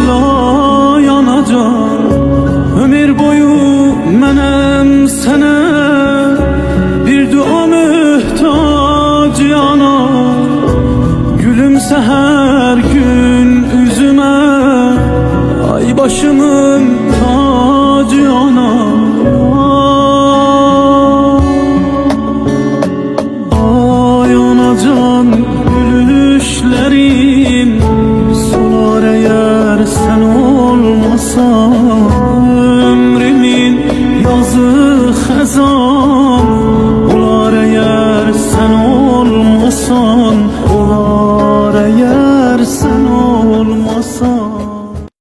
lay anacan. Ömür boyu menem sene bir dua mühtaç ana. Gülümse her gün üzüme, ay başımın tacı ana. Ay anacan gülüşlerin solar eğer sen olmasan.